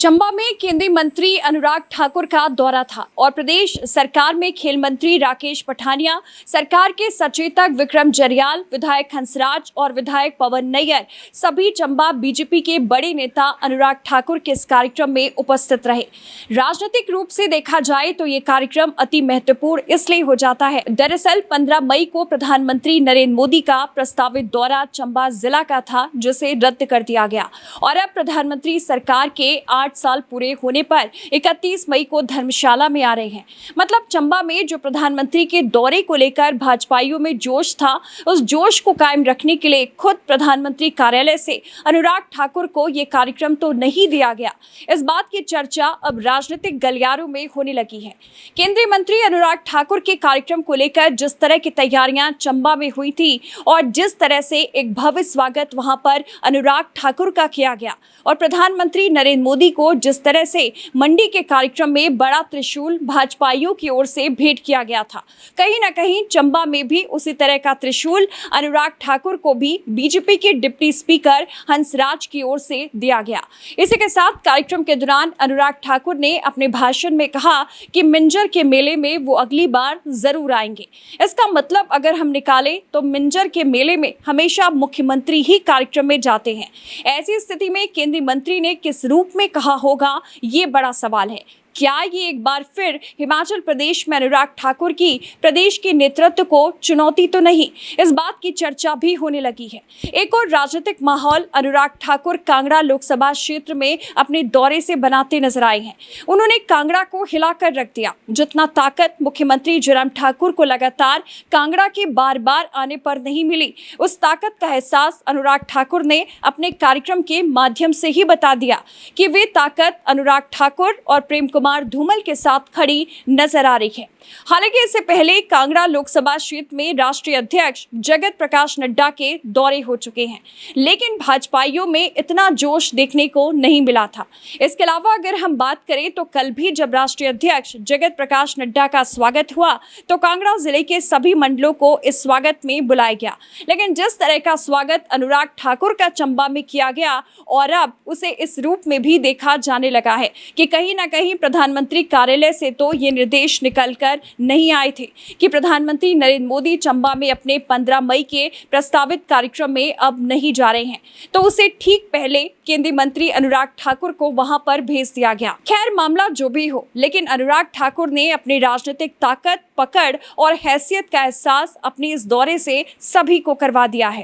चंबा में केंद्रीय मंत्री अनुराग ठाकुर का दौरा था और प्रदेश सरकार में खेल मंत्री राकेश पठानिया, सरकार के सचेतक विक्रम जरियाल, विधायक हंसराज और विधायक पवन नैयर सभी चंबा बीजेपी के बड़े नेता अनुराग ठाकुर के इस कार्यक्रम में उपस्थित रहे। राजनीतिक रूप से देखा जाए तो ये कार्यक्रम अति महत्वपूर्ण इसलिए हो जाता है। दरअसल 15 मई को प्रधानमंत्री नरेंद्र मोदी का प्रस्तावित दौरा चंबा जिला का था, जिसे रद्द कर दिया गया और अब प्रधानमंत्री सरकार के 8 साल पूरे होने पर 31 मई को धर्मशाला में आ रहे हैं। मतलब चंबा में जो प्रधानमंत्री के दौरे को लेकर भाजपाइयों में जोश था, उस जोश को कायम रखने के लिए खुद प्रधानमंत्री कार्यालय से अनुराग ठाकुर को ये कार्यक्रम तो नहीं दिया गया। इस बात की चर्चा अब राजनीतिक गलियारों में होने लगी है। केंद्रीय मंत्री अनुराग ठाकुर के कार्यक्रम को लेकर जिस तरह की तैयारियां चंबा में हुई थी और जिस तरह से एक भव्य स्वागत वहां पर अनुराग ठाकुर का किया गया और प्रधानमंत्री नरेंद्र मोदी को जिस तरह से मंडी के कार्यक्रम में बड़ा त्रिशूल भाजपाइयों की ओर से भेंट किया गया था, कहीं ना कहीं चंबा में भी उसी तरह का त्रिशूल अनुराग ठाकुर को भी बीजेपी के डिप्टी स्पीकर हंसराज की ओर से दिया गया। इसी के साथ कार्यक्रम के दौरान अनुराग ठाकुर ने अपने भाषण में कहा कि मिंजर के मेले में वो अगली बार जरूर आएंगे। इसका मतलब अगर हम निकालें तो मिंजर के मेले में हमेशा मुख्यमंत्री ही कार्यक्रम में जाते हैं। ऐसी स्थिति में केंद्रीय मंत्री ने किस रूप में कहा होगा, ये बड़ा सवाल है। क्या ये एक बार फिर हिमाचल प्रदेश में अनुराग ठाकुर की प्रदेश के नेतृत्व को चुनौती तो नहीं, इस बात की चर्चा भी होने लगी है। एक और राजनीतिक माहौल अनुराग ठाकुर कांगड़ा लोकसभा क्षेत्र में अपने दौरे से बनाते नजर आए हैं। उन्होंने कांगड़ा को हिलाकर रख दिया। जितना ताकत मुख्यमंत्री जयराम ठाकुर को लगातार कांगड़ा के बार बार आने पर नहीं मिली, उस ताकत का एहसास अनुराग ठाकुर ने अपने कार्यक्रम के माध्यम से ही बता दिया कि वे ताकत अनुराग ठाकुर और प्रेम कुमार धूमल के साथ खड़ी नजर आ रही है। हालांकि इससे पहले कांगड़ा लोकसभा क्षेत्र में राष्ट्रीय अध्यक्ष जगत प्रकाश नड्डा के दौरे हो चुके हैं, लेकिन भाजपाइयों में इतना जोश देखने को नहीं मिला था। इसके अलावा अगर हम बात करें तो कल भी जब राष्ट्रीय अध्यक्ष जगत प्रकाश नड्डा का स्वागत हुआ तो कांगड़ा जिले के सभी मंडलों को इस स्वागत में बुलाया गया, लेकिन जिस तरह का स्वागत अनुराग ठाकुर का चंबा में किया गया और अब उसे इस रूप में भी देखा जाने लगा है कि कहीं ना कहीं प्रधानमंत्री कार्यालय से तो ये निर्देश निकलकर नहीं आए थे कि प्रधानमंत्री नरेंद्र मोदी चंबा में अपने 15 मई के प्रस्तावित कार्यक्रम में अब नहीं जा रहे हैं, तो उसे ठीक पहले केंद्रीय मंत्री अनुराग ठाकुर को वहां पर भेज दिया गया। खैर, मामला जो भी हो, लेकिन अनुराग ठाकुर ने अपनी राजनीतिक ताकत, पकड़ और हैसियत का एहसास अपने इस दौरे से सभी को करवा दिया है।